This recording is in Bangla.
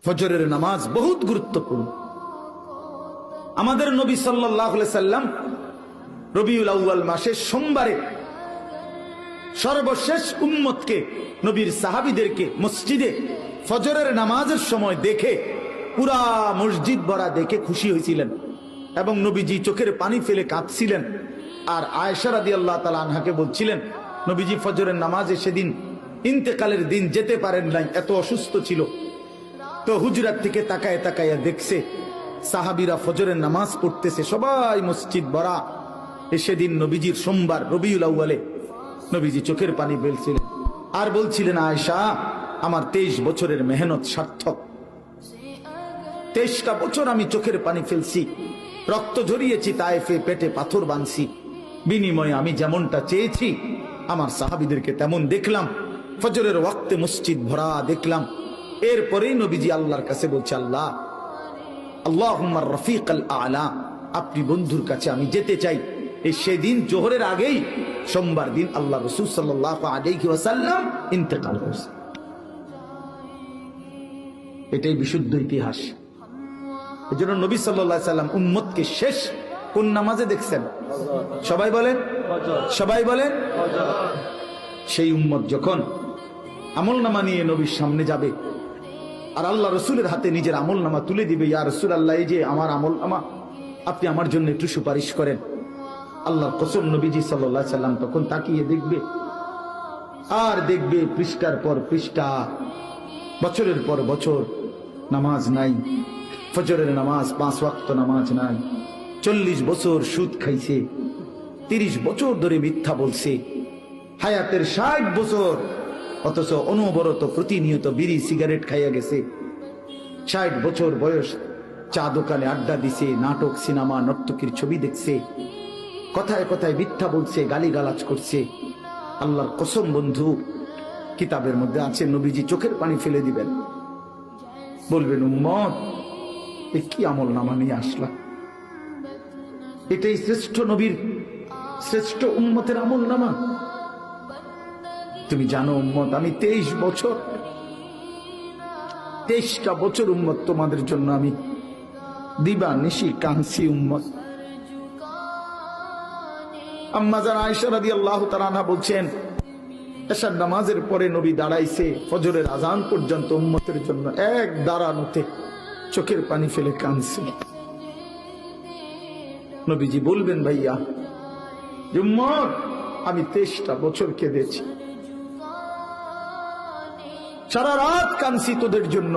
ফজরের নামাজ বহুত গুরুত্বপূর্ণ। আমাদের নবী সাল্লাল্লাহু আলাইহি সাল্লাম রবিউল আউয়াল মাসের সোমবারে সর্বশেষ উম্মতকে, নবীর সাহাবীদেরকে মসজিদে ফজরের নামাজের সময় দেখে পুরা মসজিদ ভরা দেখে খুশি হয়েছিলেন এবং নবীজি চোখের পানি ফেলে কাঁদছিলেন। আর আয়েশা রাদিয়াল্লাহু তাআলা আনহাকে বলছিলেন, নবীজি ফজরের নামাজে সেদিন ইন্তেকালের দিন যেতে পারেন নাই, এত অসুস্থ ছিল। তো হুজরাত থেকে তাকায় তাকায়া দেখছে সাহাবীরা ফজরের নামাজ পড়তেছে, সবাই মসজিদ ভরা। সেদিন নবীজির সোমবার রবিউল আউয়ালে নবীজি চোখের পানি ফেলছিলেন আর বলছিলেন, আয়েশা আমার 23 বছরের মেহনত সার্থক। 23টা বছর আমি চোখের পানি ফেলছি, রক্ত ঝরিয়েছি, তায়েফে পেটে পাথর বাঁধছি, বিনিময়ে আমি যেমনটা চেয়েছি আমার সাহাবীদেরকে তেমন দেখলাম। ফজরের ওয়াক্তে মসজিদ ভরা দেখলাম। এরপরেই নবীজি আল্লাহর কাছে বলছে, আল্লাহ আল্লাহুম্মা রফিকাল আলা, আপনি বন্ধুর কাছে আমি যেতে চাই। এই সেদিন জোহরের আগেই সোমবার দিন আল্লাহ রাসূল সাল্লাল্লাহু আলাইহি ওয়াসাল্লাম ইন্তেকাল করেছে। এটাই বিশুদ্ধ ইতিহাস। এজন্য নবী সাল্লাল্লাহু আলাইহি সাল্লাম উম্মতকে শেষ কোন নামাজে দেখছেন? সবাই বলেন, সবাই বলেন। সেই উম্মত যখন আমলনামা নিয়ে নবীর সামনে যাবে আর আল্লাহ রসুলের হাতে নিজের আমলনামা তুলে দিবে, ইয়া রাসূলুল্লাহ, এই যে আমার আমলনামা, আপনি আমার জন্য একটু সুপারিশ করেন। আল্লাহর কসম, নবীজি সাল্লাল্লাহু আলাইহি সাল্লাম তখন তাকিয়ে দেখবে আর দেখবে পৃষ্ঠার পর পৃষ্ঠা, বছরের পর বছর নামাজ নাই, ফজরের নামাজ 5 ওয়াক্ত নামাজ নাই, 40 বছর সুদ খাইছে, 30 বছর ধরে মিথ্যা বলছে, হায়াতের 60 বছর, অথচ অনবরত প্রতিনিয়ত বিড়ি সিগারেট খাইয়া গেছে। 60 বছর বয়স, চা দোকানে আড্ডা দিছে, নাটক সিনেমা নর্তকীর ছবি দেখছে, কথায় কথায় মিথ্যা বলছে, গালিগালাজ করছে। আল্লাহর কসম বন্ধু, কিতাবের মধ্যে আছে নবীজি চোখের পানি ফেলে দিবেন, বলবেন, উম্মত এ কি আমল নামা নিয়ে আসলা? এটাই শ্রেষ্ঠ নবীর, শ্রেষ্ঠ উম্মতের আমল নামা? তুমি জানো উম্মত, আমি 23টা বছর উম্মত তোমাদের জন্য আমি দিবা নিশি কাঁদছি উম্মত। আম্মা জান আয়েশা রাদিয়াল্লাহু তাআলা আনহা বলছেন, এশার নামাজের পরে নবী দাঁড়াইছে ফজরের আজান পর্যন্ত উম্মতের জন্য এক দাঁড়ানোতে চোখের পানি ফেলে কাঁদছে। নবীজি বলবেন, ভাইয়া উম্মত আমি 23টা বছর কেঁদেছি, সারা রাত কাঁদছি তোদের জন্য।